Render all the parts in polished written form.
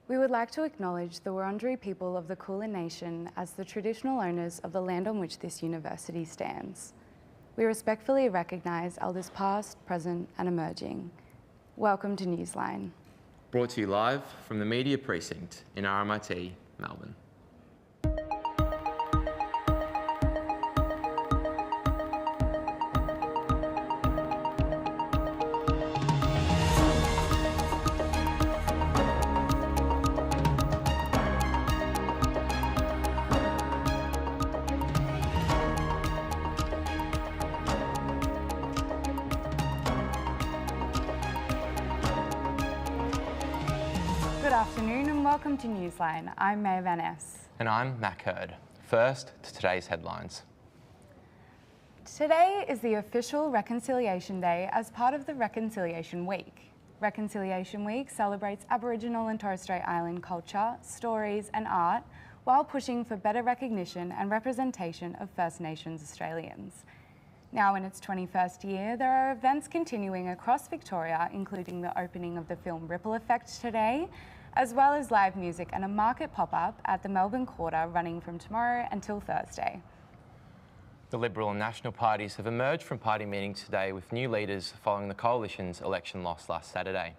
We would like to acknowledge the Wurundjeri people of the Kulin Nation as the traditional owners of the land on which this university stands. We respectfully recognise elders past, present and emerging. Welcome to Newsline. Brought to you live from the Media Precinct in RMIT, Melbourne. Good afternoon and welcome to Newsline. I'm May Van Ness. And I'm Mac Hurd. First to today's headlines. Today is the official Reconciliation Day as part of the Reconciliation Week. Reconciliation Week celebrates Aboriginal and Torres Strait Island culture, stories and art while pushing for better recognition and representation of First Nations Australians. Now in its 21st year, there are events continuing across Victoria, including the opening of the film Ripple Effect today, as well as live music and a market pop-up at the Melbourne Quarter running from tomorrow until Thursday. The Liberal and National parties have emerged from party meetings today with new leaders following the coalition's election loss last Saturday.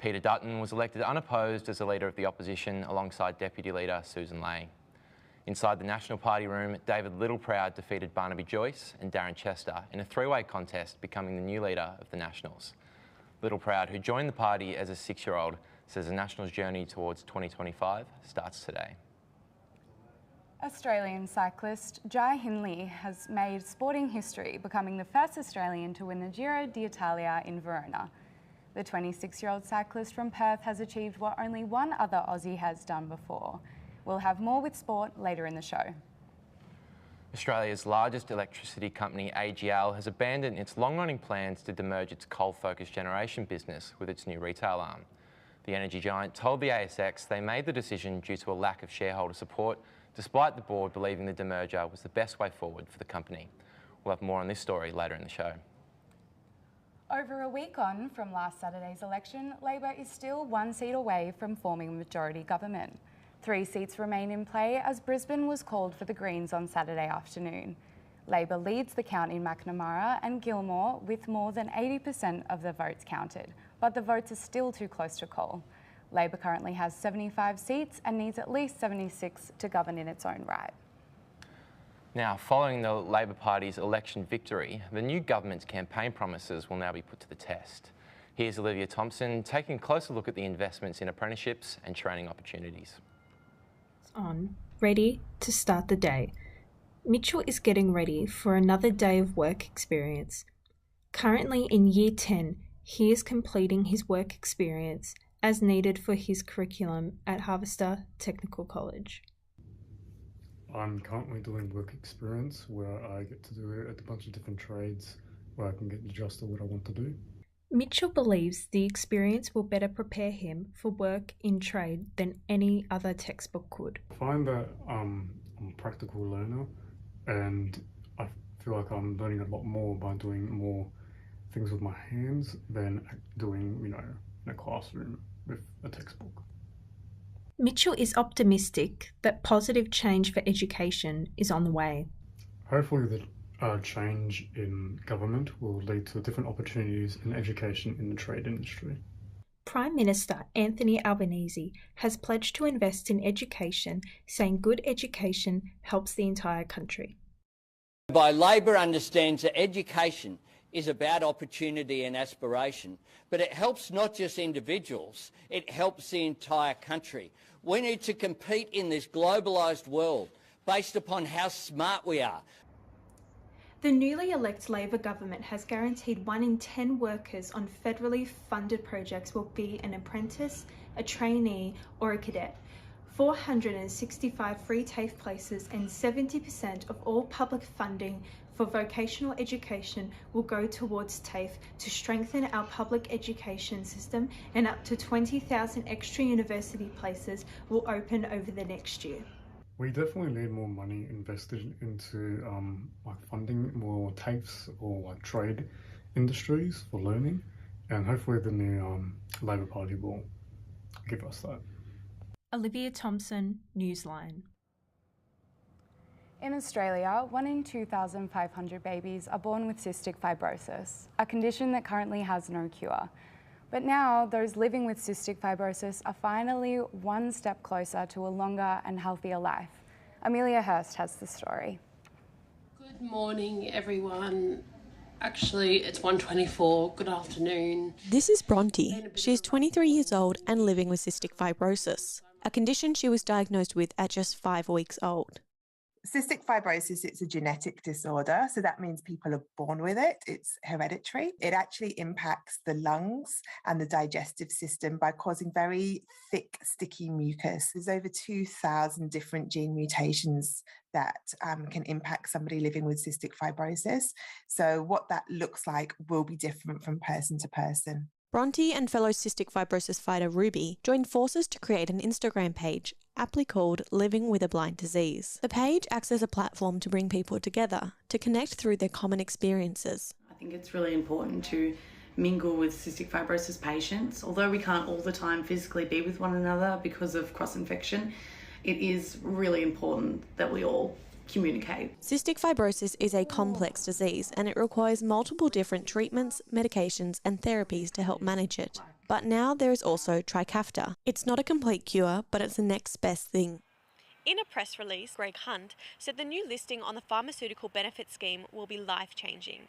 Peter Dutton was elected unopposed as the leader of the opposition alongside Deputy Leader Susan Ley. Inside the National Party room, David Littleproud defeated Barnaby Joyce and Darren Chester in a three-way contest, becoming the new leader of the Nationals. Littleproud, who joined the party as a 6-year-old, says the Nationals' journey towards 2025 starts today. Australian cyclist Jai Hindley has made sporting history, becoming the first Australian to win the Giro d'Italia in Verona. The 26-year-old cyclist from Perth has achieved what only one other Aussie has done before. We'll have more with sport later in the show. Australia's largest electricity company, AGL, has abandoned its long-running plans to demerge its coal-focused generation business with its new retail arm. The energy giant told the ASX they made the decision due to a lack of shareholder support, despite the board believing the demerger was the best way forward for the company. We'll have more on this story later in the show. Over a week on from last Saturday's election, Labor is still one seat away from forming a majority government. 3 seats remain in play as Brisbane was called for the Greens on Saturday afternoon. Labor leads the count in Macnamara and Gilmore with more than 80% of the votes counted, but the votes are still too close to call. Labor currently has 75 seats and needs at least 76 to govern in its own right. Now, following the Labor Party's election victory, the new government's campaign promises will now be put to the test. Here's Olivia Thompson taking a closer look at the investments in apprenticeships and training opportunities. On, ready to start the day. Mitchell is getting ready for another day of work experience. Currently in Year 10, he is completing his work experience as needed for his curriculum at Harvester Technical College. I'm currently doing work experience where I get to do a bunch of different trades where I can get the gist of what I want to do. Mitchell believes the experience will better prepare him for work in trade than any other textbook could. I find that I'm a practical learner and I feel like I'm learning a lot more by doing more things with my hands than doing, in a classroom with a textbook. Mitchell is optimistic that positive change for education is on the way. Hopefully the change in government will lead to different opportunities in education in the trade industry. Prime Minister Anthony Albanese has pledged to invest in education, saying good education helps the entire country. Labor understands that education is about opportunity and aspiration, but it helps not just individuals, it helps the entire country. We need to compete in this globalised world based upon how smart we are. The newly elected Labor government has guaranteed 1 in 10 workers on federally funded projects will be an apprentice, a trainee or a cadet. 465 free TAFE places and 70% of all public funding for vocational education will go towards TAFE to strengthen our public education system, and up to 20,000 extra university places will open over the next year. We definitely need more money invested into funding more TAFEs or trade industries for learning, and hopefully the new Labor Party will give us that. Olivia Thompson, Newsline. In Australia, 1 in 2,500 babies are born with cystic fibrosis, a condition that currently has no cure. But now, those living with cystic fibrosis are finally one step closer to a longer and healthier life. Amelia Hurst has the story. Good morning, everyone. Actually, it's 1:24. Good afternoon. This is Bronte. She's 23 years old and living with cystic fibrosis, a condition she was diagnosed with at just 5 weeks old. Cystic fibrosis, it's a genetic disorder, so that means people are born with it. It's hereditary. It actually impacts the lungs and the digestive system by causing very thick, sticky mucus. There's over 2,000 different gene mutations that can impact somebody living with cystic fibrosis. So what that looks like will be different from person to person. Bronte and fellow cystic fibrosis fighter Ruby joined forces to create an Instagram page, aptly called Living with a Blind Disease. The page acts as a platform to bring people together, to connect through their common experiences. I think it's really important to mingle with cystic fibrosis patients. Although we can't all the time physically be with one another because of cross-infection, it is really important that we all communicate. Cystic fibrosis is a complex disease and it requires multiple different treatments, medications and therapies to help manage it. But now there is also Trikafta. It's not a complete cure, but it's the next best thing. In a press release, Greg Hunt said the new listing on the pharmaceutical benefit scheme will be life-changing.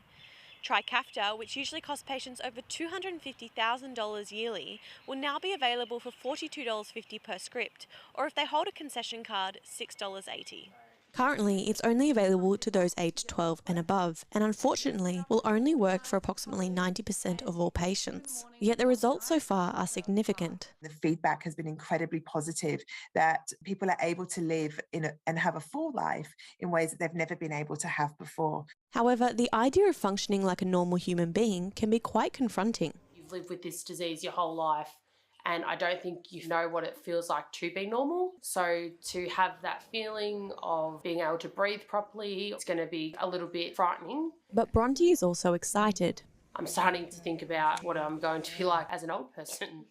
Trikafta, which usually costs patients over $250,000 yearly, will now be available for $42.50 per script, or if they hold a concession card, $6.80. Currently, it's only available to those aged 12 and above, and unfortunately will only work for approximately 90% of all patients. Yet the results so far are significant. The feedback has been incredibly positive that people are able to live and have a full life in ways that they've never been able to have before. However, the idea of functioning like a normal human being can be quite confronting. You've lived with this disease your whole life, and I don't think you know what it feels like to be normal. So to have that feeling of being able to breathe properly, it's going to be a little bit frightening. But Bronte is also excited. I'm starting to think about what I'm going to be like as an old person.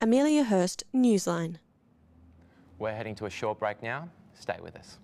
Amelia Hurst, Newsline. We're heading to a short break now. Stay with us.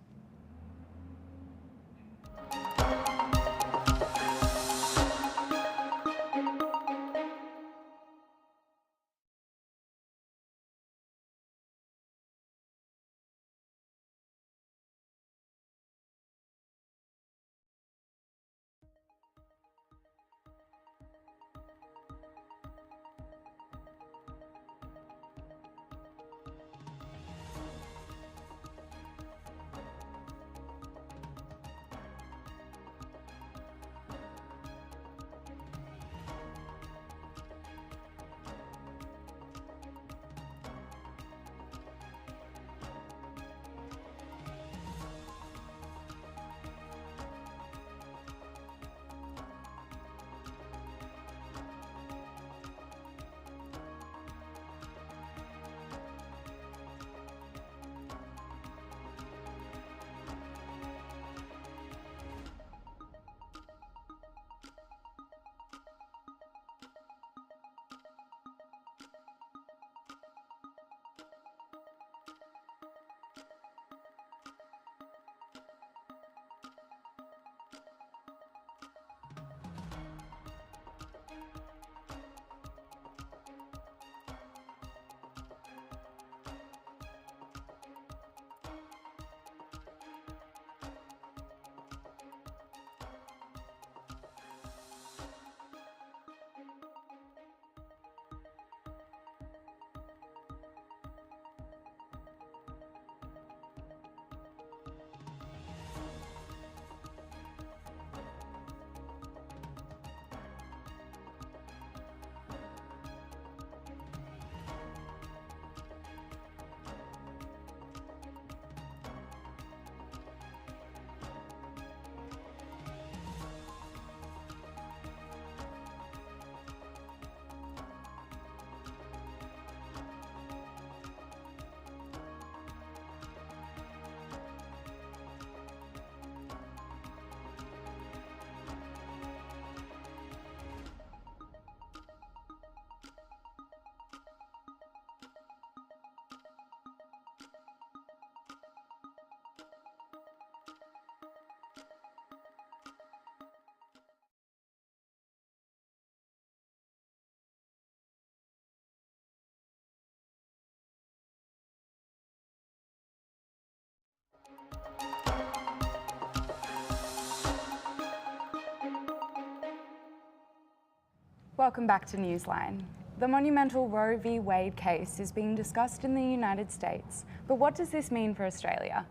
Welcome back to Newsline. The monumental Roe v. Wade case is being discussed in the United States, but what does this mean for Australia?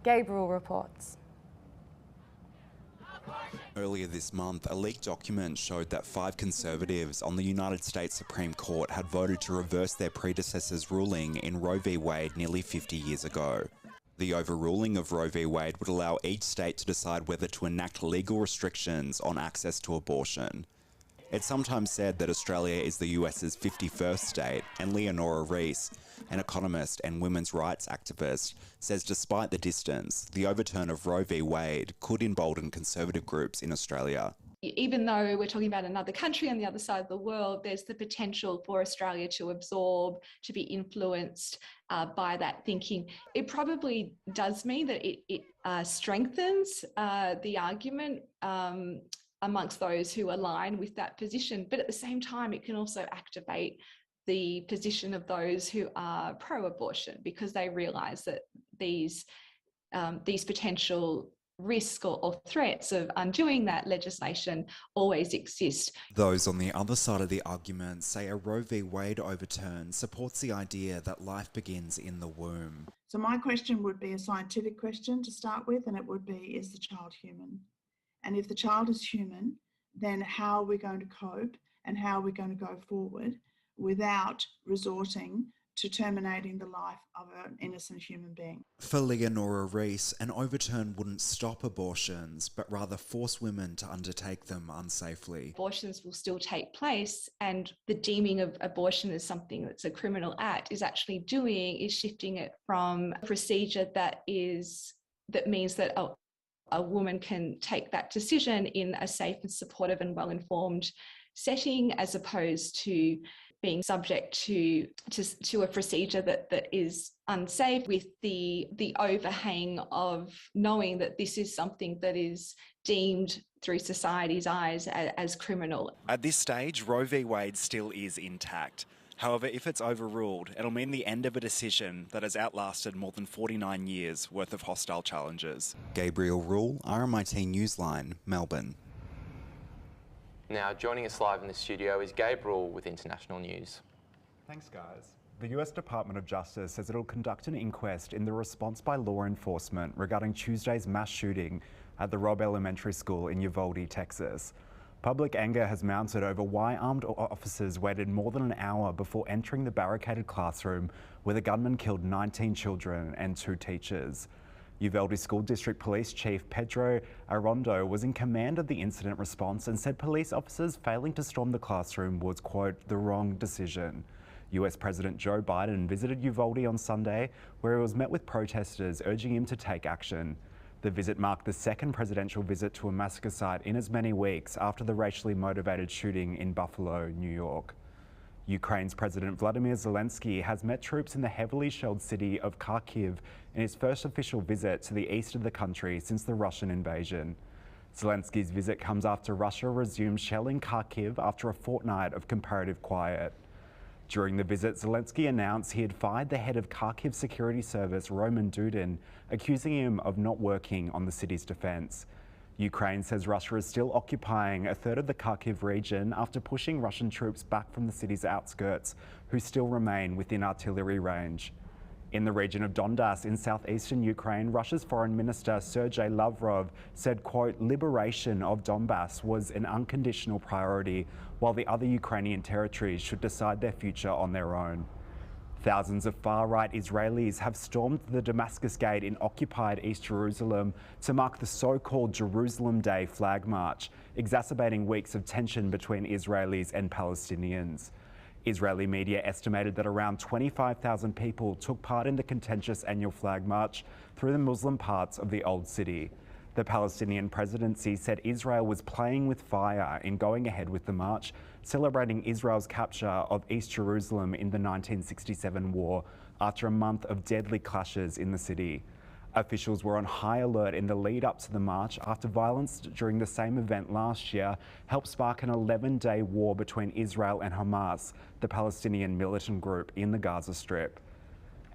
Gabriel reports. Earlier this month, a leaked document showed that 5 Conservatives on the United States Supreme Court had voted to reverse their predecessor's ruling in Roe v. Wade nearly 50 years ago. The overruling of Roe v. Wade would allow each state to decide whether to enact legal restrictions on access to abortion. It's sometimes said that Australia is the US's 51st state, and Leonora Rees, an economist and women's rights activist, says despite the distance, the overturn of Roe v. Wade could embolden conservative groups in Australia. Even though we're talking about another country on the other side of the world, there's the potential for Australia to absorb, to be influenced by that thinking. It probably does mean that it strengthens the argument amongst those who align with that position. But at the same time, it can also activate the position of those who are pro-abortion, because they realise that these potential risk or threats of undoing that legislation always exist. Those on the other side of the argument say a Roe v. Wade overturn supports the idea that life begins in the womb. So my question would be a scientific question to start with, and it would be, is the child human? And if the child is human, then how are we going to cope and how are we going to go forward without resorting to terminating the life of an innocent human being? For Leonora Rees, an overturn wouldn't stop abortions, but rather force women to undertake them unsafely. Abortions will still take place, and the deeming of abortion as something that's a criminal act is shifting it from a procedure that means that a woman can take that decision in a safe and supportive and well-informed setting, as opposed to being subject to a procedure that is unsafe, with the overhang of knowing that this is something that is deemed through society's eyes as criminal. At this stage, Roe v. Wade still is intact. However, if it's overruled, it'll mean the end of a decision that has outlasted more than 49 years worth of hostile challenges. Gabriel Rule, RMIT Newsline, Melbourne. Now, joining us live in the studio is Gabriel with international news. Thanks, guys. The US Department of Justice says it'll conduct an inquest in the response by law enforcement regarding Tuesday's mass shooting at the Robb Elementary School in Uvalde, Texas. Public anger has mounted over why armed officers waited more than an hour before entering the barricaded classroom where the gunman killed 19 children and 2 teachers. Uvalde School District Police Chief Pedro Arrondo was in command of the incident response and said police officers failing to storm the classroom was, quote, the wrong decision. US President Joe Biden visited Uvalde on Sunday, where he was met with protesters urging him to take action. The visit marked the second presidential visit to a massacre site in as many weeks after the racially motivated shooting in Buffalo, New York. Ukraine's President Vladimir Zelensky has met troops in the heavily shelled city of Kharkiv in his first official visit to the east of the country since the Russian invasion. Zelensky's visit comes after Russia resumed shelling Kharkiv after a fortnight of comparative quiet. During the visit, Zelensky announced he had fired the head of Kharkiv Security Service, Roman Dudin, accusing him of not working on the city's defence. Ukraine says Russia is still occupying a third of the Kharkiv region after pushing Russian troops back from the city's outskirts, who still remain within artillery range. In the region of Donbass in southeastern Ukraine, Russia's Foreign Minister Sergei Lavrov said, quote, liberation of Donbass was an unconditional priority, while the other Ukrainian territories should decide their future on their own. Thousands of far-right Israelis have stormed the Damascus Gate in occupied East Jerusalem to mark the so-called Jerusalem Day flag march, exacerbating weeks of tension between Israelis and Palestinians. Israeli media estimated that around 25,000 people took part in the contentious annual flag march through the Muslim parts of the Old City. The Palestinian presidency said Israel was playing with fire in going ahead with the march, celebrating Israel's capture of East Jerusalem in the 1967 war after a month of deadly clashes in the city. Officials were on high alert in the lead up to the march after violence during the same event last year helped spark an 11-day war between Israel and Hamas, the Palestinian militant group in the Gaza Strip.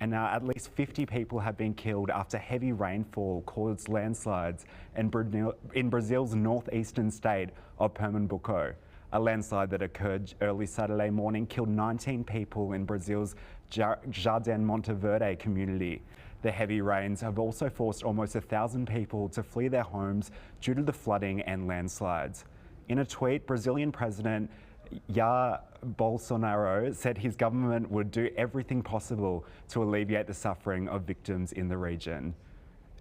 And now at least 50 people have been killed after heavy rainfall caused landslides in Brazil's northeastern state of Pernambuco. A landslide that occurred early Saturday morning killed 19 people in Brazil's Jardim Monteverde community. The heavy rains have also forced almost 1,000 people to flee their homes due to the flooding and landslides. In a tweet, Brazilian President Jair Bolsonaro said his government would do everything possible to alleviate the suffering of victims in the region.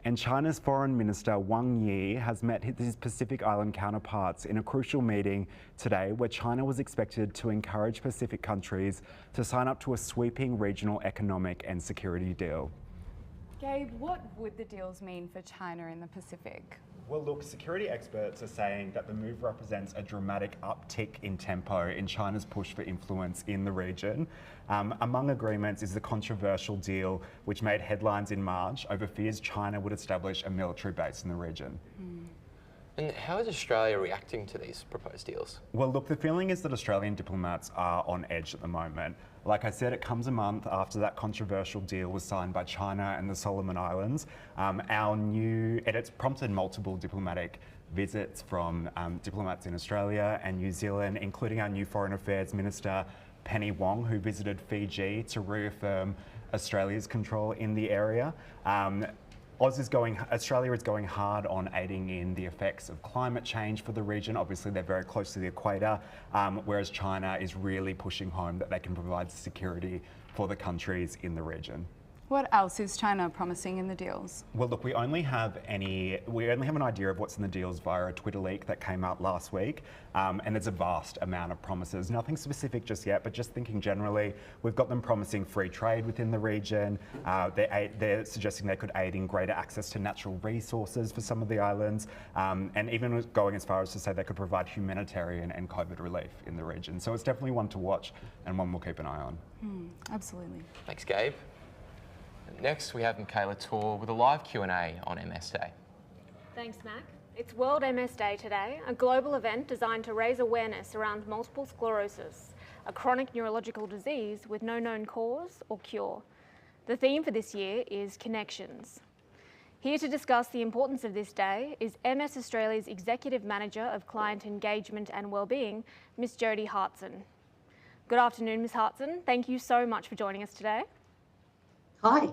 And China's Foreign Minister Wang Yi has met his Pacific Island counterparts in a crucial meeting today where China was expected to encourage Pacific countries to sign up to a sweeping regional economic and security deal. Gabe, what would the deals mean for China in the Pacific? Well, look, security experts are saying that the move represents a dramatic uptick in tempo in China's push for influence in the region. Among agreements is the controversial deal which made headlines in March over fears China would establish a military base in the region. And how is Australia reacting to these proposed deals? Well, look, the feeling is that Australian diplomats are on edge at the moment. Like I said, it comes a month after that controversial deal was signed by China and the Solomon Islands. It's prompted multiple diplomatic visits from diplomats in Australia and New Zealand, including our new Foreign Affairs Minister, Penny Wong, who visited Fiji to reaffirm Australia's control in the area. Australia is going hard on aiding in the effects of climate change for the region. Obviously, they're very close to the equator, whereas China is really pushing home that they can provide security for the countries in the region. What else is China promising in the deals? Well, look, we only have an idea of what's in the deals via a Twitter leak that came out last week, and it's a vast amount of promises. Nothing specific just yet, but just thinking generally, we've got them promising free trade within the region. They're suggesting they could aid in greater access to natural resources for some of the islands, and even going as far as to say they could provide humanitarian and COVID relief in the region. So it's definitely one to watch and one we'll keep an eye on. Absolutely. Thanks, Gabe. Next, we have Michaela Tor with a live Q&A on MS Day. Thanks, Mac. It's World MS Day today, a global event designed to raise awareness around multiple sclerosis, a chronic neurological disease with no known cause or cure. The theme for this year is Connections. Here to discuss the importance of this day is MS Australia's Executive Manager of Client Engagement and Wellbeing, Ms Jodie Hartson. Good afternoon, Ms Hartson. Thank you so much for joining us today. Hi.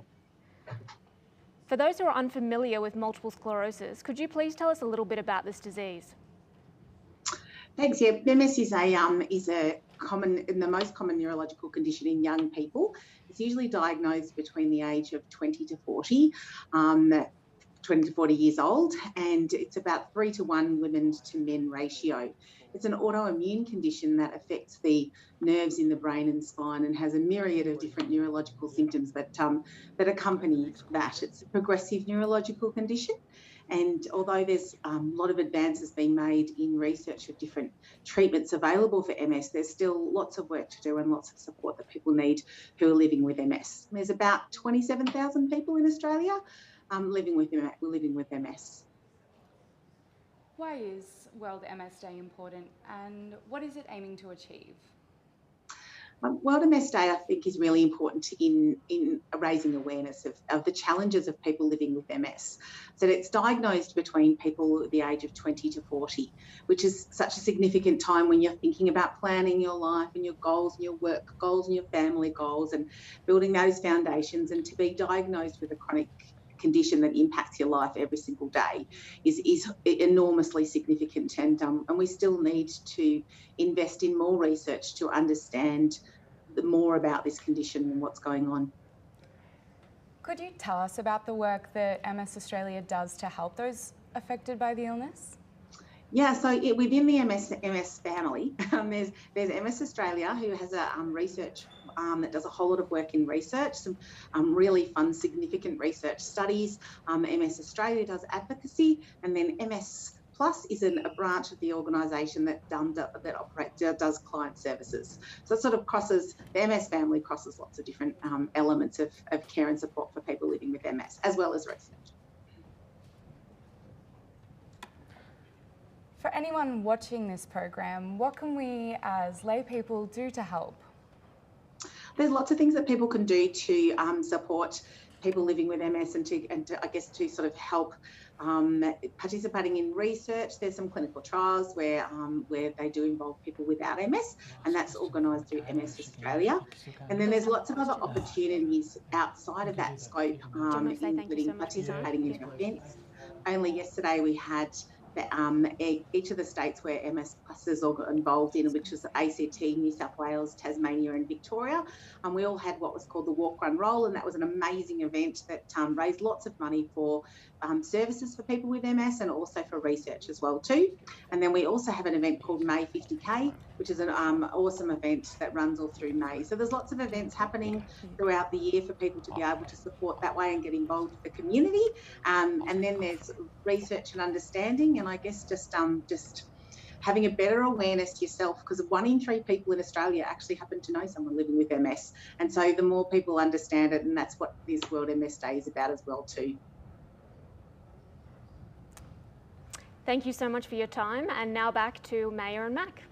For those who are unfamiliar with multiple sclerosis, could you please tell us a little bit about this disease? Thanks. Yeah, MS is the most common neurological condition in young people. It's usually diagnosed between the age of 20 to 40 years old, and it's about 3-to-1 women to men ratio. It's an autoimmune condition that affects the nerves in the brain and spine and has a myriad of different neurological symptoms that accompany that. It's a progressive neurological condition, and although there's a lot of advances being made in research of different treatments available for MS, there's still lots of work to do and lots of support that people need who are living with MS. There's about 27,000 people in Australia living with MS. Why is World MS Day important, and what is it aiming to achieve? World MS Day, I think, is really important in raising awareness of the challenges of people living with MS. So it's diagnosed between people at the age of 20 to 40, which is such a significant time when you're thinking about planning your life and your goals and your work goals and your family goals and building those foundations. And to be diagnosed with a chronic condition that impacts your life every single day is enormously significant, and we still need to invest in more research to understand more about this condition and what's going on. Could you tell us about the work that MS Australia does to help those affected by the illness? Yeah, so within the MS family, there's MS Australia, who has a research that does a whole lot of work in research, some really fun, significant research studies. MS Australia does advocacy, and then MS Plus is a branch of the organisation that does client services. So it sort of crosses, the MS family crosses lots of different elements of care and support for people living with MS, as well as research. For anyone watching this program, what can we as lay people do to help? There's lots of things that people can do to support people living with MS and to I guess to sort of help participating in research. There's some clinical trials where they do involve people without MS, and that's organised through MS Australia. And then there's lots of other opportunities outside of that scope, including participating in events. Only yesterday we had each of the states where MS clusters are involved in, which was ACT, New South Wales, Tasmania and Victoria. And we all had what was called the Walk, Run, Roll, and that was an amazing event that raised lots of money for services for people with MS and also for research as well too. And then we also have an event called May 50K, which is an awesome event that runs all through May. So there's lots of events happening throughout the year for people to be able to support that way and get involved with the community. And then there's research and understanding, and I guess just having a better awareness yourself, because 1 in 3 people in Australia actually happen to know someone living with MS. And so the more people understand it, and that's what this World MS Day is about as well too. Thank you so much for your time, and now back to Maya and Mac.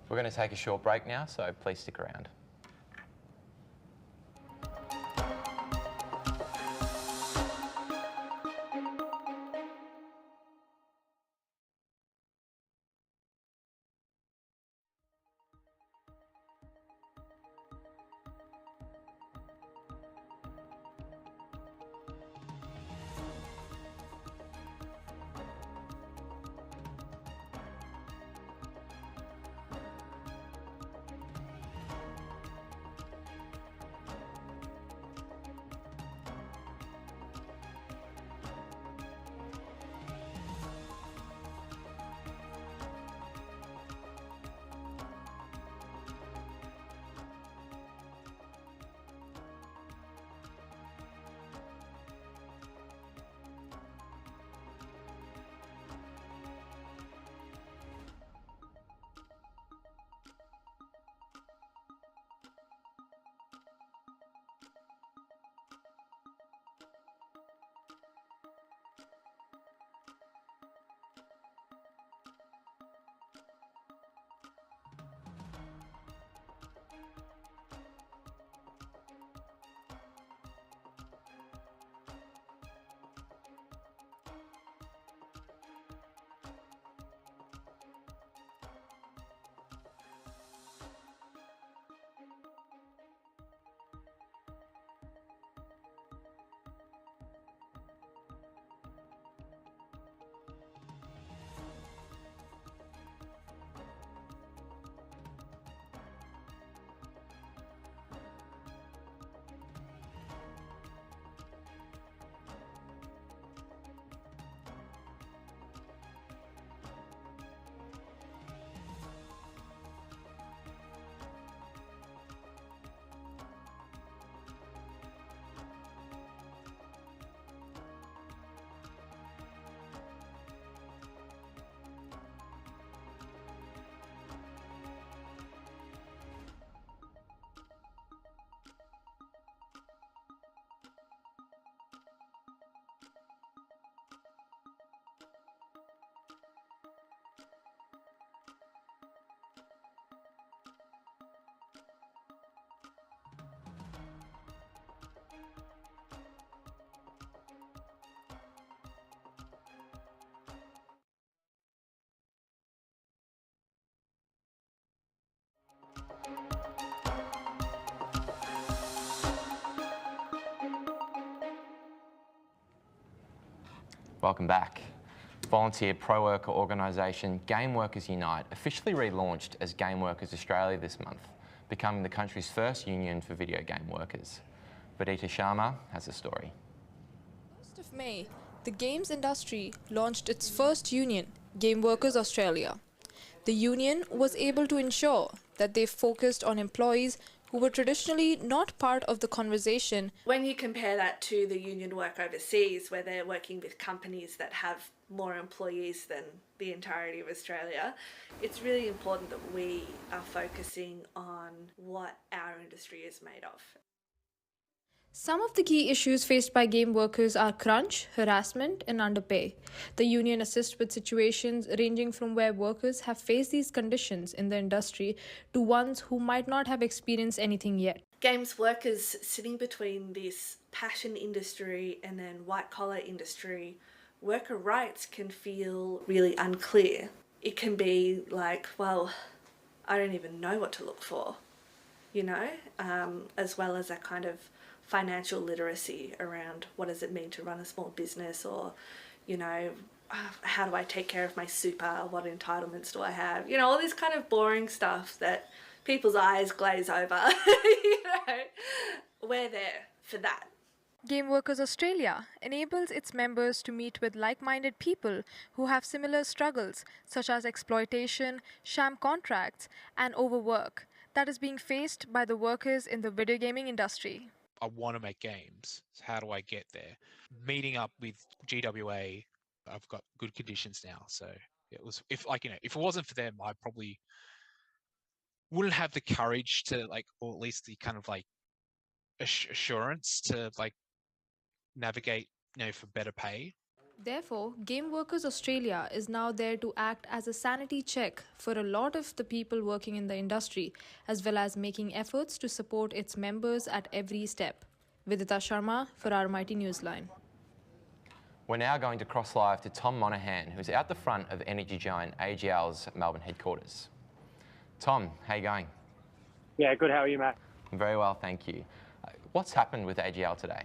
We're going to take a short break now, so please stick around. Welcome back. Volunteer pro-worker organisation Game Workers Unite officially relaunched as Game Workers Australia this month, becoming the country's first union for video game workers. Vidita Sharma has a story. 1st of May, the games industry launched its first union, Game Workers Australia. The union was able to ensure that they focused on employees who were traditionally not part of the conversation. When you compare that to the union work overseas, where they're working with companies that have more employees than the entirety of Australia, it's really important that we are focusing on what our industry is made of. Some of the key issues faced by game workers are crunch, harassment, and underpay. The union assists with situations ranging from where workers have faced these conditions in the industry to ones who might not have experienced anything yet. Games workers sitting between this passion industry and then white-collar industry, worker rights can feel really unclear. It can be like, well, I don't even know what to look for, you know, as well as that kind of financial literacy around what does it mean to run a small business, or, you know, how do I take care of my super, what entitlements do I have, you know, all this kind of boring stuff that people's eyes glaze over. You know, we're there for that. Game Workers Australia enables its members to meet with like-minded people who have similar struggles, such as exploitation, sham contracts, and overwork that is being faced by the workers in the video gaming industry. I want to make games. So how do I get there? Meeting up with GWA, I've got good conditions now. So it was, if it wasn't for them, I probably wouldn't have the courage to or at least the kind of assurance to navigate, for better pay. Therefore, Game Workers Australia is now there to act as a sanity check for a lot of the people working in the industry, as well as making efforts to support its members at every step. Vidita Sharma for RMIT Newsline. We're now going to cross live to Tom Monaghan, who's out the front of energy giant AGL's Melbourne headquarters. Tom, how are you going? Yeah, good. How are you, Matt? I'm very well, thank you. What's happened with AGL today?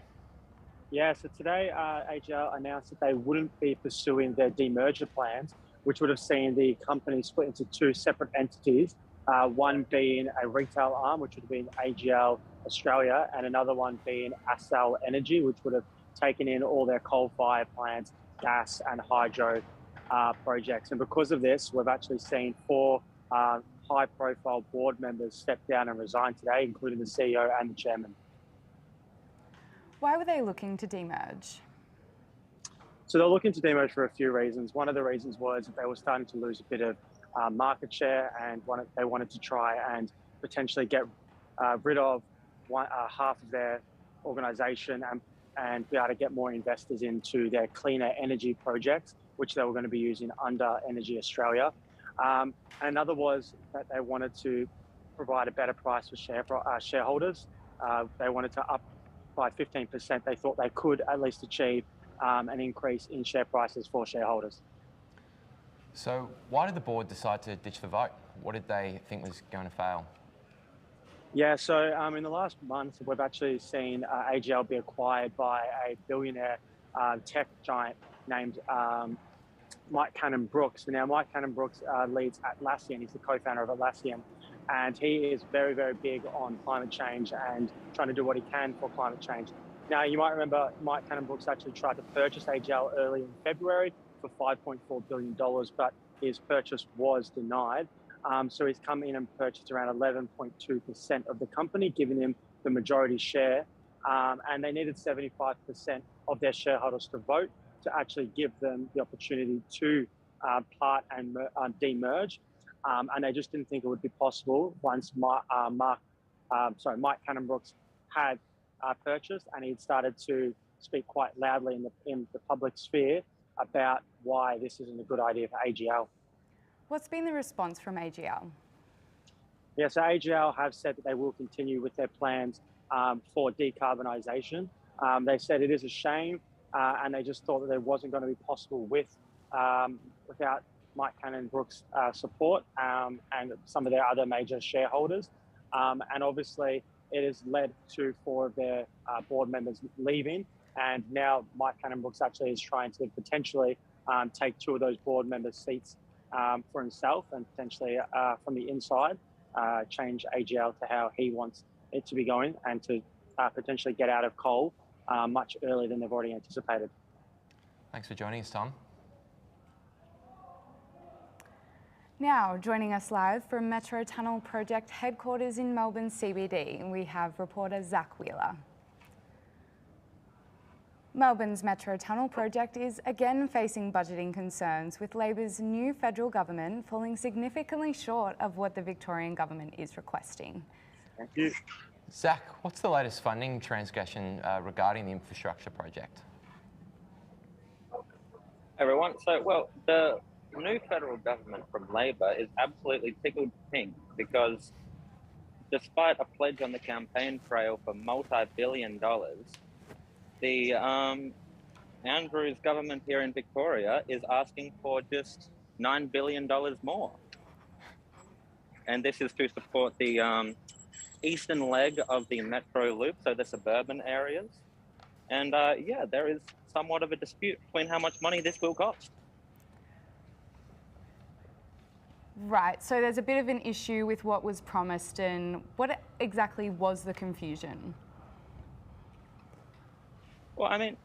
Yeah, so today AGL announced that they wouldn't be pursuing their demerger plans, which would have seen the company split into two separate entities, one being a retail arm, which would have been AGL Australia, and another one being Assal Energy, which would have taken in all their coal-fired plants, gas and hydro projects. And because of this, we've actually seen four high-profile board members step down and resign today, including the CEO and the chairman. Why were they looking to demerge? So they're looking to demerge for a few reasons. One of the reasons was that they were starting to lose a bit of market share, and they wanted to try and potentially get rid of half of their organisation and be able to get more investors into their cleaner energy projects, which they were going to be using under Energy Australia. And another was that they wanted to provide a better price for shareholders. They wanted to up by 15%. They thought they could at least achieve an increase in share prices for shareholders. So why did the board decide to ditch the vote? What did they think was going to fail? Yeah, so in the last month, we've actually seen AGL be acquired by a billionaire tech giant named Mike Cannon-Brookes. Now, Mike Cannon-Brookes leads Atlassian. He's the co-founder of Atlassian. And he is very, very big on climate change and trying to do what he can for climate change. Now, you might remember Mike Cannon-Brookes actually tried to purchase AGL early in February for $5.4 billion, but his purchase was denied. So he's come in and purchased around 11.2% of the company, giving him the majority share. And they needed 75% of their shareholders to vote to actually give them the opportunity to part and demerge. And they just didn't think it would be possible once Mike Cannon-Brookes had purchased, and he'd started to speak quite loudly in the public sphere about why this isn't a good idea for AGL. What's been the response from AGL? Yeah, so AGL have said that they will continue with their plans for decarbonisation. They said it is a shame, and they just thought that it wasn't going to be possible without Mike Cannon-Brookes' support and some of their other major shareholders. And obviously, it has led to four of their board members leaving. And now Mike Cannon-Brookes actually is trying to potentially take two of those board members' seats for himself, and potentially from the inside change AGL to how he wants it to be going, and to potentially get out of coal much earlier than they've already anticipated. Thanks for joining us, Tom. Now, joining us live from Metro Tunnel Project headquarters in Melbourne CBD, we have reporter Zach Wheeler. Melbourne's Metro Tunnel Project is again facing budgeting concerns, with Labor's new federal government falling significantly short of what the Victorian government is requesting. Thank you. Zach, what's the latest funding transgression regarding the infrastructure project? Everyone, so, well, the new federal government from Labor is absolutely tickled pink because despite a pledge on the campaign trail for multi-billion dollars, the Andrews government here in Victoria is asking for just $9 billion more. And this is to support the eastern leg of the metro loop, so the suburban areas. And yeah, there is somewhat of a dispute between how much money this will cost. Right, so there's a bit of an issue with what was promised, and what exactly was the confusion? Well, I mean,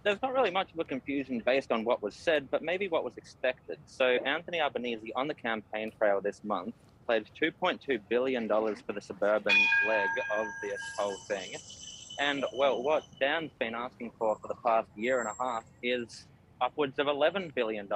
there's not really much of a confusion based on what was said, but maybe what was expected. So Anthony Albanese on the campaign trail this month pledged $2.2 billion for the suburban leg of this whole thing. And, well, what Dan's been asking for the past year and a half is upwards of $11 billion,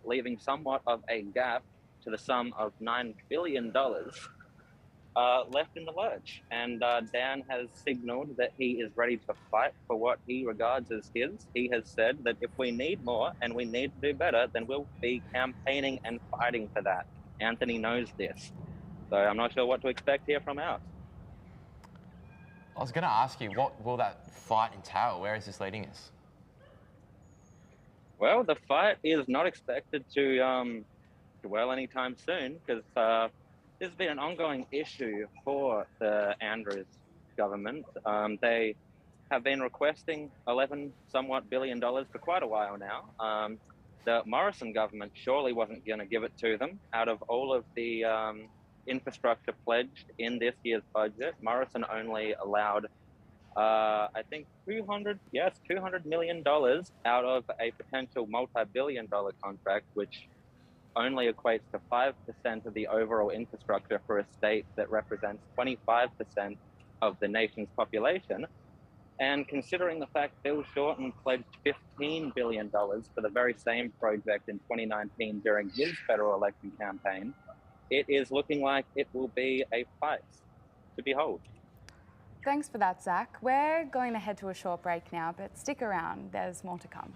leaving somewhat of a gap to the sum of $9 billion left in the lurch. And Dan has signaled that he is ready to fight for what he regards as his. He has said that if we need more and we need to do better, then we'll be campaigning and fighting for that. Anthony knows this. So I'm not sure what to expect here from out. I was going to ask you, what will that fight entail? Where is this leading us? Well, the fight is not expected to dwell anytime soon because this has been an ongoing issue for the Andrews government. They have been requesting $11 billion for quite a while now. The Morrison government surely wasn't going to give it to them. Out of all of the infrastructure pledged in this year's budget, Morrison only allowed, I think, $200 million out of a potential multi-billion-dollar contract, which only equates to 5% of the overall infrastructure for a state that represents 25% of the nation's population. And considering the fact Bill Shorten pledged $15 billion for the very same project in 2019 during his federal election campaign, it is looking like it will be a fight to behold. Thanks for that, Zach. We're going to head to a short break now, but stick around, there's more to come.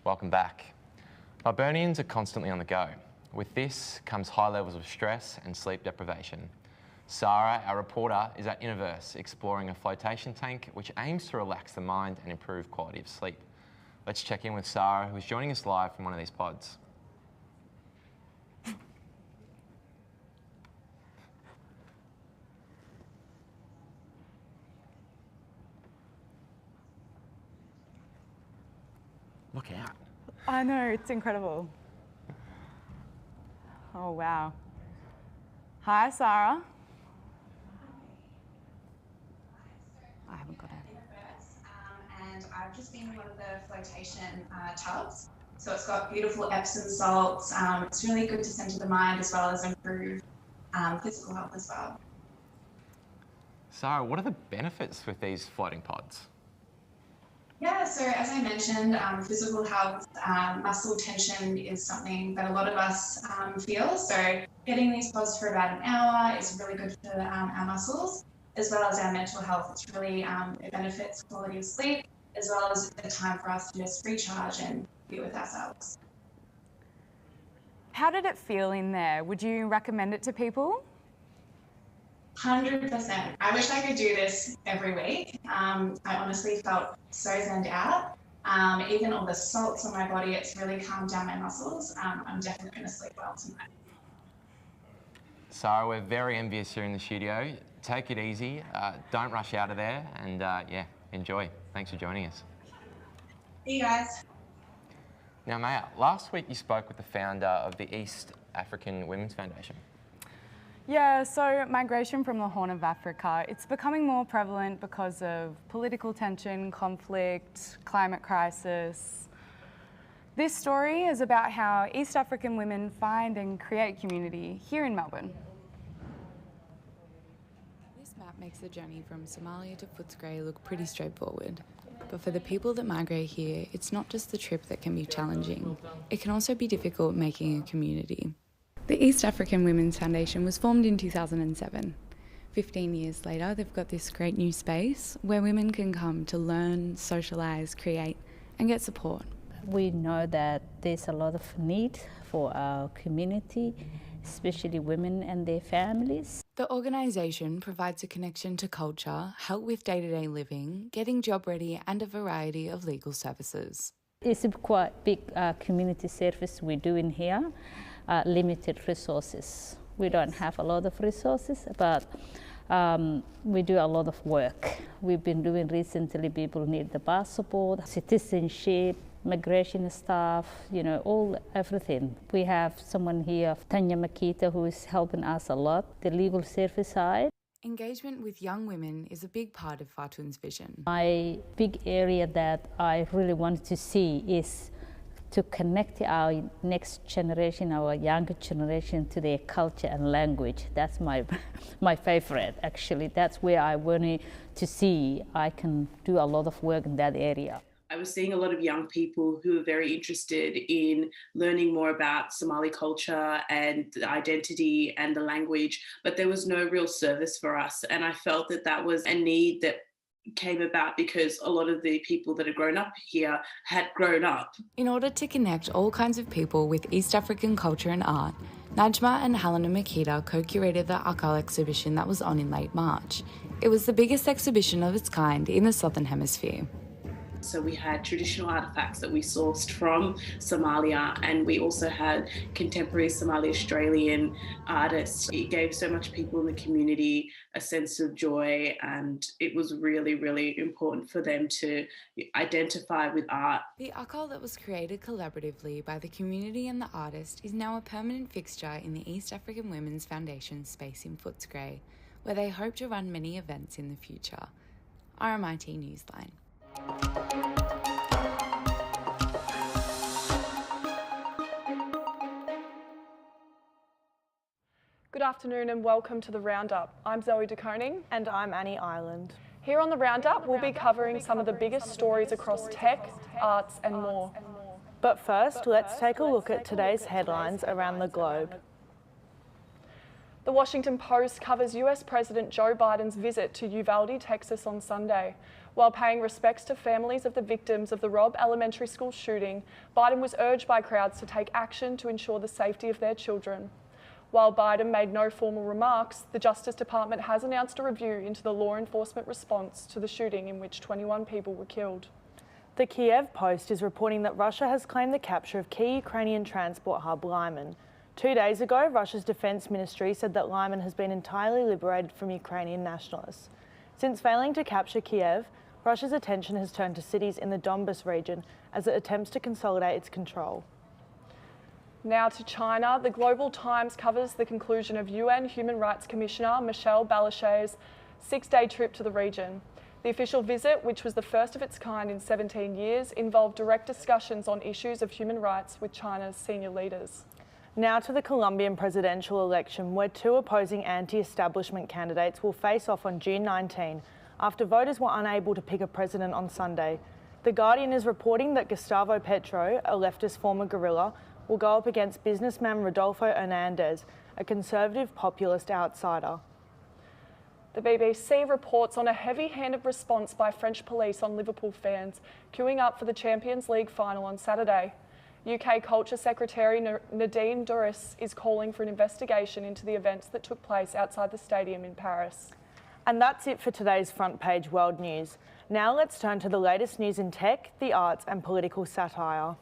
Welcome back. Melburnians are constantly on the go. With this comes high levels of stress and sleep deprivation. Sarah, our reporter, is at Universe exploring a flotation tank which aims to relax the mind and improve quality of sleep. Let's check in with Sarah, who's joining us live from one of these pods. Look out. I know, it's incredible. Oh, wow. Hi, Sarah. I haven't got it. And I've just been in one of the flotation tubs. So it's got beautiful Epsom salts. It's really good to center the mind as well as improve physical health as well. Sarah, what are the benefits with these floating pods? Yeah, so as I mentioned, physical health, muscle tension is something that a lot of us feel. So getting these pods for about an hour is really good for our muscles, as well as our mental health. It's really, it benefits quality of sleep, as well as a time for us to just recharge and be with ourselves. How did it feel in there? Would you recommend it to people? 100%. I wish I could do this every week. I honestly felt so zenned out. Even all the salts on my body, it's really calmed down my muscles. I'm definitely going to sleep well tonight. Sarah, we're very envious here in the studio. Take it easy. Don't rush out of there and yeah, enjoy. Thanks for joining us. See you guys. Now, Maya, last week you spoke with the founder of the East African Women's Foundation. Yeah, so migration from the Horn of Africa, it's becoming more prevalent because of political tension, conflict, climate crisis. This story is about how East African women find and create community here in Melbourne. This map makes the journey from Somalia to Footscray look pretty straightforward. But for the people that migrate here, it's not just the trip that can be challenging. It can also be difficult making a community. The East African Women's Foundation was formed in 2007. 15 years later, they've got this great new space where women can come to learn, socialise, create and get support. We know that there's a lot of need for our community, especially women and their families. The organisation provides a connection to culture, help with day-to-day living, getting job ready and a variety of legal services. It's a quite big community service we do in here. Limited resources. We don't have a lot of resources, but we do a lot of work. We've been doing recently, people need the passport, citizenship, migration stuff, you know, everything. We have someone here, Tanya Makita, who is helping us a lot, the legal service side. Engagement with young women is a big part of Fatun's vision. My big area that I really want to see is to connect our next generation, our younger generation, to their culture and language. That's my favorite, actually. That's where I want to see I can do a lot of work in that area. I was seeing a lot of young people who were very interested in learning more about Somali culture and the identity and the language, but there was no real service for us. And I felt that that was a need that came about because a lot of the people that had grown up here had grown up. In order to connect all kinds of people with East African culture and art, Najma and Helena Makita co-curated the Akal exhibition that was on in late March. It was the biggest exhibition of its kind in the Southern Hemisphere. So we had traditional artefacts that we sourced from Somalia, and we also had contemporary Somali Australian artists. It gave so much people in the community a sense of joy, and it was really, really important for them to identify with art. The Akal that was created collaboratively by the community and the artist is now a permanent fixture in the East African Women's Foundation space in Footscray, where they hope to run many events in the future. RMIT Newsline. Good afternoon and welcome to the Roundup. I'm Zoe DeConing. And I'm Annie Ireland. Here on the Roundup, we'll be covering some of the biggest stories across tech, arts and more. But first, let's take a look at today's headlines around the globe. The Washington Post covers US President Joe Biden's visit to Uvalde, Texas on Sunday, While paying respects to families of the victims of the Robb Elementary School shooting, Biden was urged by crowds to take action to ensure the safety of their children. While Biden made no formal remarks, the Justice Department has announced a review into the law enforcement response to the shooting in which 21 people were killed. The Kiev Post is reporting that Russia has claimed the capture of key Ukrainian transport hub Lyman. 2 days ago, Russia's defence ministry said that Lyman has been entirely liberated from Ukrainian nationalists. Since failing to capture Kiev, Russia's attention has turned to cities in the Donbas region as it attempts to consolidate its control. Now to China, the Global Times covers the conclusion of UN Human Rights Commissioner Michelle Bachelet's 6-day trip to the region. The official visit, which was the first of its kind in 17 years, involved direct discussions on issues of human rights with China's senior leaders. Now to the Colombian presidential election, where 2 opposing anti-establishment candidates will face off on June 19 after voters were unable to pick a president on Sunday. The Guardian is reporting that Gustavo Petro, a leftist former guerrilla, will go up against businessman Rodolfo Hernandez, a conservative populist outsider. The BBC reports on a heavy-handed response by French police on Liverpool fans queuing up for the Champions League final on Saturday. UK Culture Secretary Nadine Dorris is calling for an investigation into the events that took place outside the stadium in Paris. And that's it for today's front page world news. Now let's turn to the latest news in tech, the arts and political satire.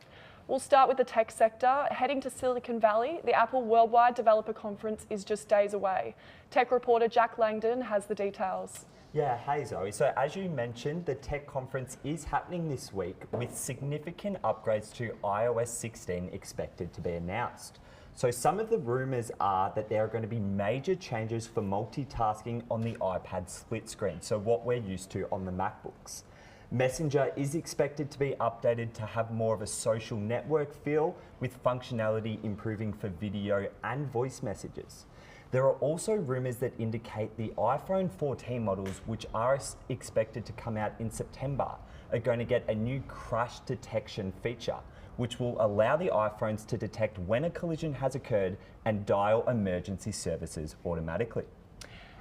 We'll start with the tech sector. Heading to Silicon Valley, the Apple Worldwide Developer Conference is just days away. Tech reporter Jack Langdon has the details. Yeah, hey Zoe. So as you mentioned, the tech conference is happening this week with significant upgrades to iOS 16 expected to be announced. So some of the rumours are that there are going to be major changes for multitasking on the iPad split screen, so what we're used to on the MacBooks. Messenger is expected to be updated to have more of a social network feel, with functionality improving for video and voice messages. There are also rumours that indicate the iPhone 14 models, which are expected to come out in September, are going to get a new crash detection feature, which will allow the iPhones to detect when a collision has occurred and dial emergency services automatically.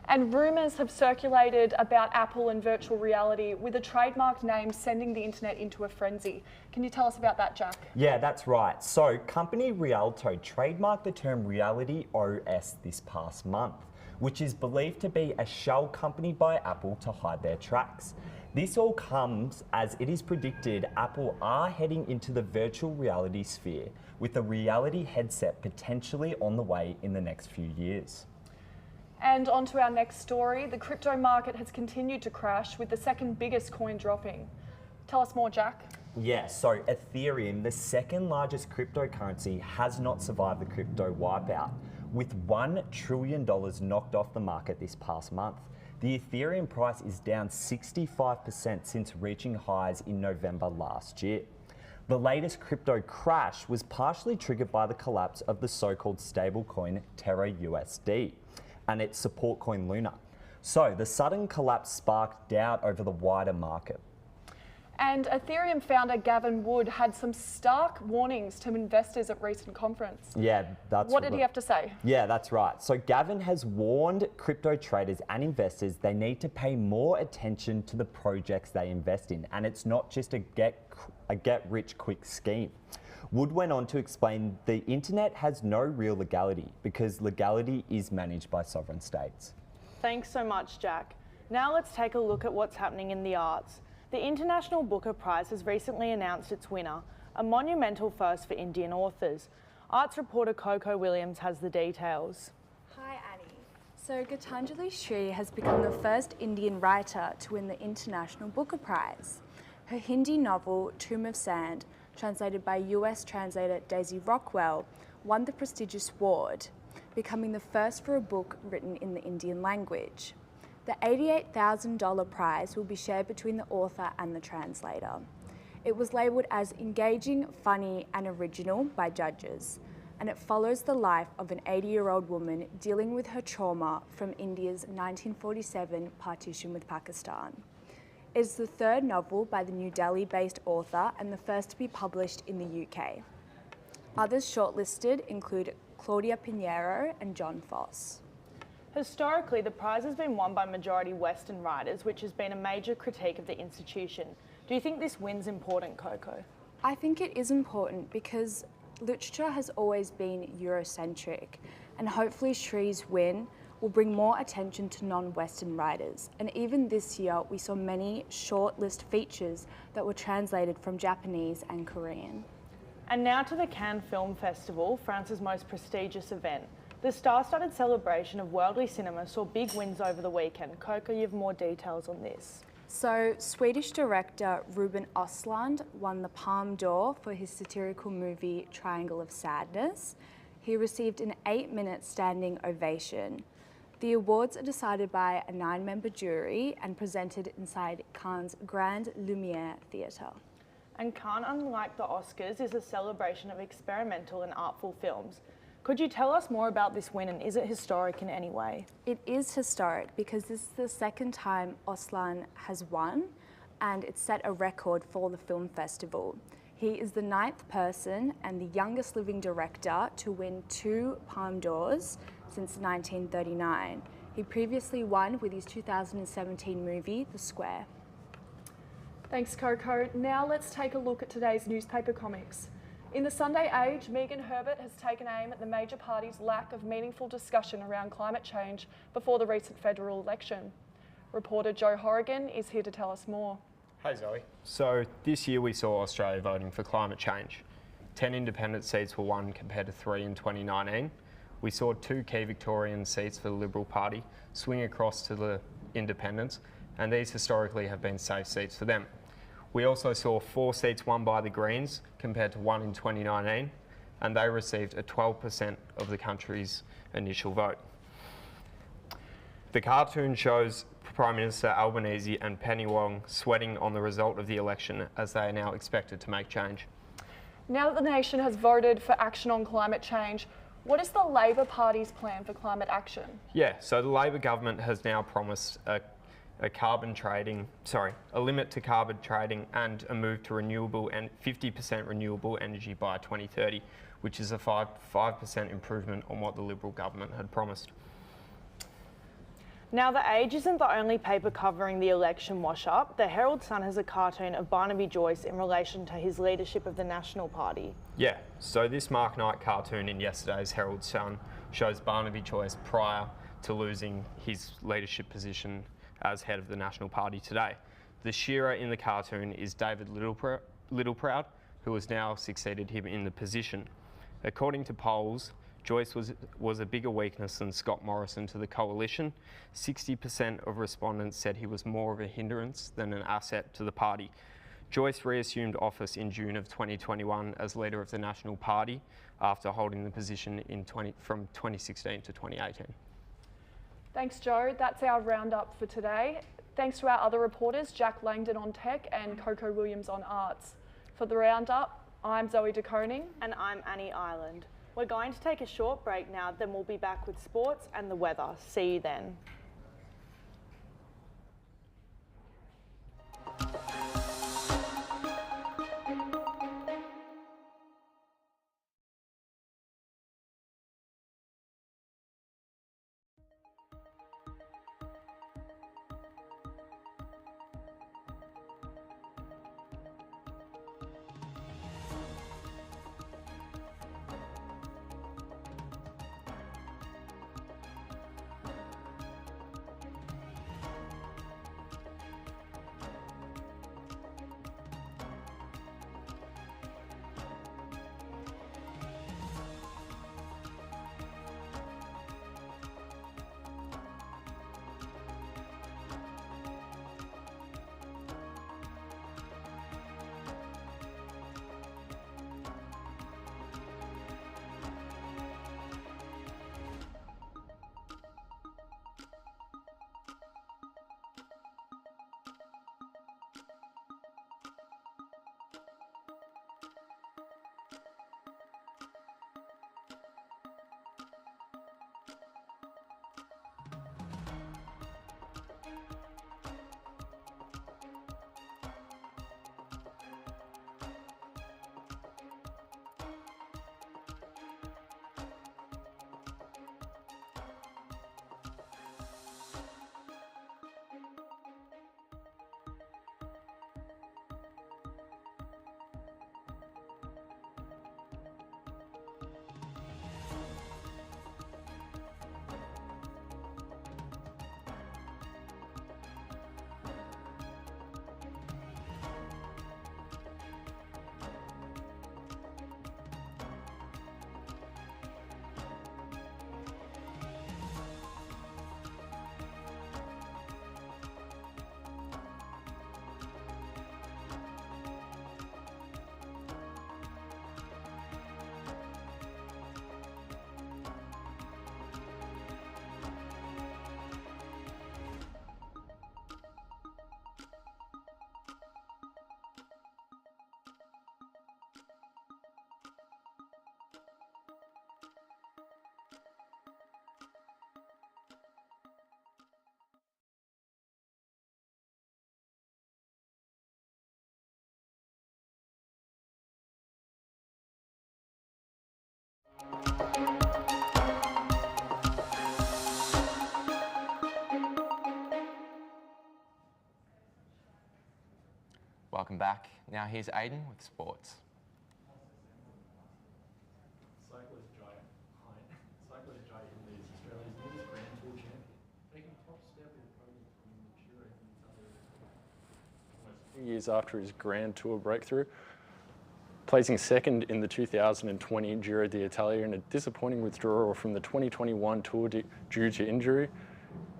And rumours have circulated about Apple and virtual reality, with a trademarked name sending the internet into a frenzy. Can you tell us about that, Jack? Yeah, that's right. So company Rialto trademarked the term Reality OS this past month, which is believed to be a shell company by Apple to hide their tracks. This all comes as it is predicted Apple are heading into the virtual reality sphere, with a reality headset potentially on the way in the next few years. And on to our next story. The crypto market has continued to crash, with the second biggest coin dropping. Tell us more, Jack. Yeah, so Ethereum, the second largest cryptocurrency, has not survived the crypto wipeout, with $1 trillion knocked off the market this past month. The Ethereum price is down 65% since reaching highs in November last year. The latest crypto crash was partially triggered by the collapse of the so-called stablecoin Terra USD and its support coin Luna. So the sudden collapse sparked doubt over the wider market. And Ethereum founder Gavin Wood had some stark warnings to investors at recent conference. Yeah, that's what did he have to say? Yeah, that's right. So Gavin has warned crypto traders and investors they need to pay more attention to the projects they invest in, and it's not just a get-rich-quick scheme. Wood went on to explain the internet has no real legality because legality is managed by sovereign states. Thanks so much, Jack. Now let's take a look at what's happening in the arts. The International Booker Prize has recently announced its winner, a monumental first for Indian authors. Arts reporter Coco Williams has the details. Hi Annie. So Gitanjali Shree has become the first Indian writer to win the International Booker Prize. Her Hindi novel, Tomb of Sand, translated by US translator Daisy Rockwell, won the prestigious award, becoming the first for a book written in the Indian language. The $88,000 prize will be shared between the author and the translator. It was labelled as engaging, funny and original by judges, and it follows the life of an 80-year-old woman dealing with her trauma from India's 1947 partition with Pakistan. It is the third novel by the New Delhi-based author and the first to be published in the UK. Others shortlisted include Claudia Pinheiro and John Foss. Historically, the prize has been won by majority Western riders, which has been a major critique of the institution. Do you think this win's important, Coco? I think it is important because literature has always been Eurocentric, and hopefully Shree's win will bring more attention to non-Western writers. And even this year, we saw many shortlist features that were translated from Japanese and Korean. And now to the Cannes Film Festival, France's most prestigious event. The star-studded celebration of worldly cinema saw big wins over the weekend. Coco, you have more details on this. So, Swedish director Ruben Östlund won the Palme d'Or for his satirical movie Triangle of Sadness. He received an 8-minute standing ovation. The awards are decided by a 9-member jury and presented inside Cannes' Grand Lumiere Theatre. And Cannes, unlike the Oscars, is a celebration of experimental and artful films. Could you tell us more about this win, and is it historic in any way? It is historic because this is the second time Östlund has won, and it set a record for the film festival. He is the 9th person and the youngest living director to win 2 Palme d'Ors since 1939. He previously won with his 2017 movie, The Square. Thanks, Coco. Now let's take a look at today's newspaper comics. In the Sunday Age, Megan Herbert has taken aim at the major parties' lack of meaningful discussion around climate change before the recent federal election. Reporter Joe Horrigan is here to tell us more. Hey Zoe. So this year we saw Australia voting for climate change. 10 independent seats were won compared to 3 in 2019. We saw 2 key Victorian seats for the Liberal Party swing across to the independents, and these historically have been safe seats for them. We also saw 4 seats won by the Greens compared to 1 in 2019, and they received a 12% of the country's initial vote. The cartoon shows Prime Minister Albanese and Penny Wong sweating on the result of the election, as they are now expected to make change. Now that the nation has voted for action on climate change, what is the Labor Party's plan for climate action? Yeah, so the Labor government has now promised a limit to carbon trading and a move to renewable and 50% renewable energy by 2030, which is a 5% improvement on what the Liberal government had promised. Now, The Age isn't the only paper covering the election wash-up. The Herald Sun has a cartoon of Barnaby Joyce in relation to his leadership of the National Party. Yeah, so this Mark Knight cartoon in yesterday's Herald Sun shows Barnaby Joyce prior to losing his leadership position as head of the National Party today. The shearer in the cartoon is David Littleproud, who has now succeeded him in the position. According to polls, Joyce was a bigger weakness than Scott Morrison to the coalition. 60% of respondents said he was more of a hindrance than an asset to the party. Joyce reassumed office in June of 2021 as leader of the National Party after holding the position from 2016 to 2018. Thanks, Joe. That's our roundup for today. Thanks to our other reporters, Jack Langdon on tech and Coco Williams on arts. For the roundup, I'm Zoe de Koning. And I'm Annie Ireland. We're going to take a short break now, then we'll be back with sports and the weather. See you then. Welcome back. Now here's Aidan with sports. Cyclist Jai Hindley is Australia's newest Grand Tour champion, taking a top step in podium winning the Giro almost 2 years after his Grand Tour breakthrough, placing second in the 2020 Giro d'Italia in a disappointing withdrawal from the 2021 Tour due to injury.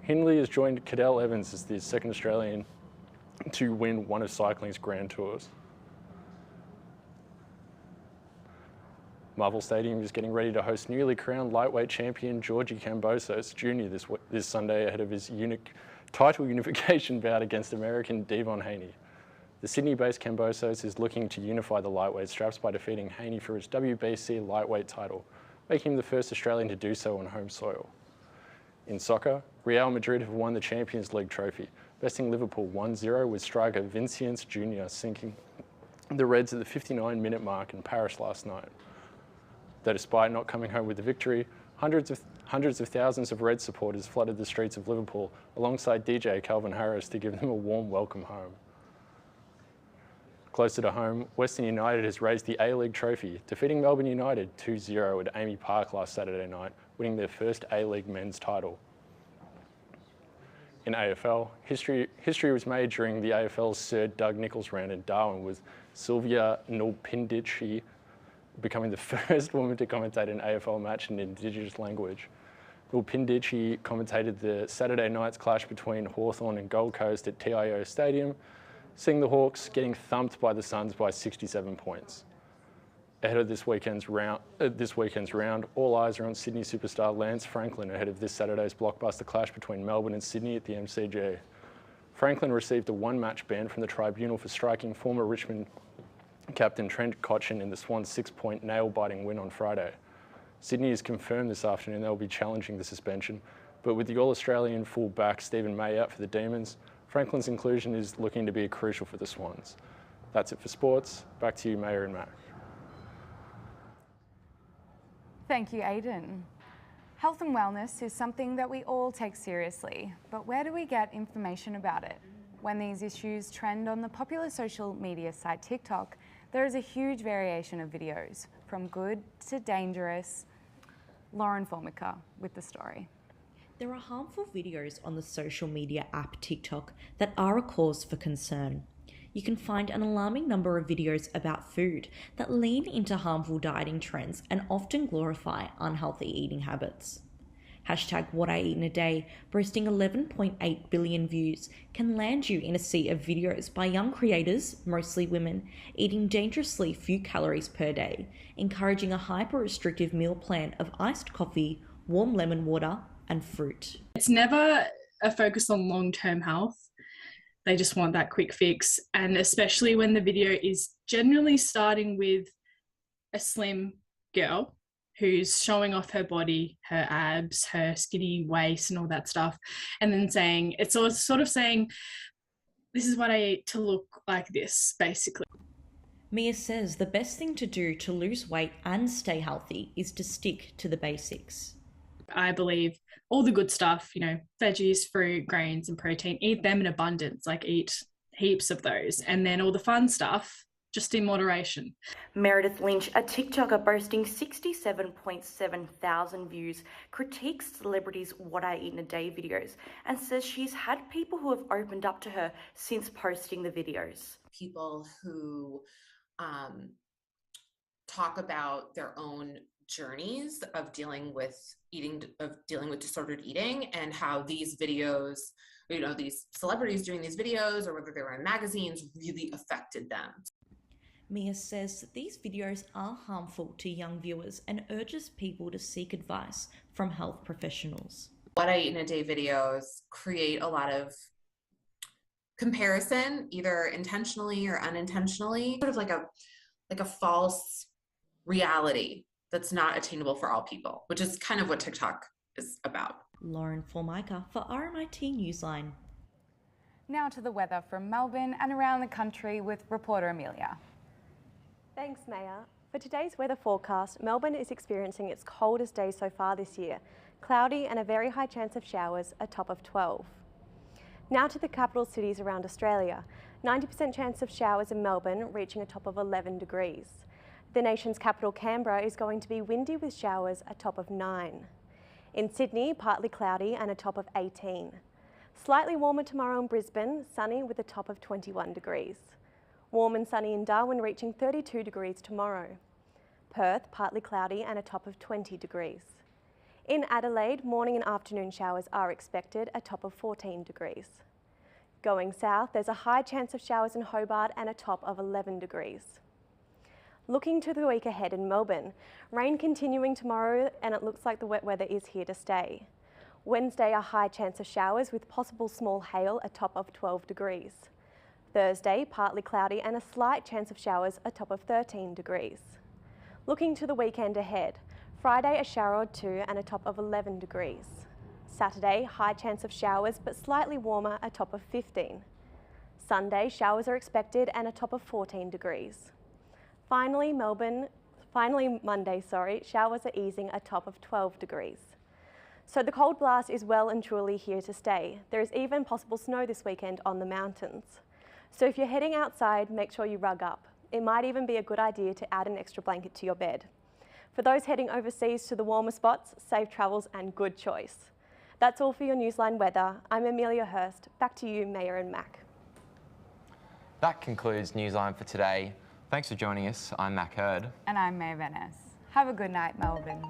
Hindley has joined Cadel Evans as the second Australian to win one of cycling's Grand Tours. Marvel Stadium is getting ready to host newly crowned lightweight champion Georgie Kambosos Jr. this Sunday ahead of his title unification bout against American Devon Haney. The Sydney-based Kambosos is looking to unify the lightweight straps by defeating Haney for his WBC lightweight title, making him the first Australian to do so on home soil. In soccer, Real Madrid have won the Champions League trophy, besting Liverpool 1-0 with striker Vinicius Jr. sinking the Reds at the 59-minute mark in Paris last night. Though despite not coming home with the victory, hundreds of thousands of Reds supporters flooded the streets of Liverpool alongside DJ Calvin Harris to give them a warm welcome home. Closer to home, Western United has raised the A-League trophy, defeating Melbourne United 2-0 at Amy Park last Saturday night, winning their first A-League men's title. In AFL, history was made during the AFL's Sir Doug Nicholls round in Darwin, with Sylvia Nulpindici becoming the first woman to commentate an AFL match in Indigenous language. Nulpindici commentated the Saturday night's clash between Hawthorn and Gold Coast at TIO Stadium, seeing the Hawks getting thumped by the Suns by 67 points. Ahead of this weekend's round, all eyes are on Sydney superstar Lance Franklin ahead of this Saturday's blockbuster clash between Melbourne and Sydney at the MCG. Franklin received a one-match ban from the tribunal for striking former Richmond captain Trent Cotchin in the Swans' 6-point nail-biting win on Friday. Sydney has confirmed this afternoon they'll be challenging the suspension, but with the All-Australian full-back Stephen May out for the Demons, Franklin's inclusion is looking to be crucial for the Swans. That's it for sports. Back to you, Mayor and Mac. Thank you, Aidan. Health and wellness is something that we all take seriously, but where do we get information about it? When these issues trend on the popular social media site TikTok, there is a huge variation of videos, from good to dangerous. Lauren Formica with the story. There are harmful videos on the social media app TikTok that are a cause for concern. You can find an alarming number of videos about food that lean into harmful dieting trends and often glorify unhealthy eating habits. Hashtag What I Eat in a Day, boasting 11.8 billion views, can land you in a sea of videos by young creators, mostly women, eating dangerously few calories per day, encouraging a hyper-restrictive meal plan of iced coffee, warm lemon water, and fruit. It's never a focus on long-term health. They just want that quick fix. And especially when the video is generally starting with a slim girl who's showing off her body, her abs, her skinny waist and all that stuff. And then saying, it's sort of saying, this is what I eat to look like this, basically. Mia says the best thing to do to lose weight and stay healthy is to stick to the basics. I believe all the good stuff, veggies, fruit, grains and protein, eat them in abundance, like eat heaps of those. And then all the fun stuff, just in moderation. Meredith Lynch, a TikToker boasting 67.7 thousand views, critiques celebrities' What I Eat in a Day videos and says she's had people who have opened up to her since posting the videos. People who talk about their own journeys of dealing with disordered eating, and how these videos, these celebrities doing these videos, or whether they were in magazines, really affected them. Mia says that these videos are harmful to young viewers and urges people to seek advice from health professionals. What I Eat in a Day videos create a lot of comparison, either intentionally or unintentionally, sort of like a false reality that's not attainable for all people, which is kind of what TikTok is about. Lauren Formica for RMIT Newsline. Now to the weather from Melbourne and around the country with reporter Amelia. Thanks, Maya. For today's weather forecast, Melbourne is experiencing its coldest day so far this year. Cloudy and a very high chance of showers, a top of 12. Now to the capital cities around Australia. 90% chance of showers in Melbourne, reaching a top of 11 degrees. The nation's capital, Canberra, is going to be windy with showers, a top of 9. In Sydney, partly cloudy and a top of 18. Slightly warmer tomorrow in Brisbane, sunny with a top of 21 degrees. Warm and sunny in Darwin, reaching 32 degrees tomorrow. Perth, partly cloudy and a top of 20 degrees. In Adelaide, morning and afternoon showers are expected, a top of 14 degrees. Going south, there's a high chance of showers in Hobart and a top of 11 degrees. Looking to the week ahead in Melbourne, rain continuing tomorrow and it looks like the wet weather is here to stay. Wednesday, a high chance of showers with possible small hail, a top of 12 degrees. Thursday, partly cloudy and a slight chance of showers, a top of 13 degrees. Looking to the weekend ahead, Friday, a shower or two and a top of 11 degrees. Saturday, high chance of showers but slightly warmer, a top of 15. Sunday, showers are expected and a top of 14 degrees. Finally, Monday, showers are easing, a top of 12 degrees. So the cold blast is well and truly here to stay. There is even possible snow this weekend on the mountains. So if you're heading outside, make sure you rug up. It might even be a good idea to add an extra blanket to your bed. For those heading overseas to the warmer spots, safe travels and good choice. That's all for your Newsline weather. I'm Amelia Hurst. Back to you, Mayor and Mac. That concludes Newsline for today. Thanks for joining us. I'm Mac Hurd. And I'm May Venice. Have a good night, Melbourne.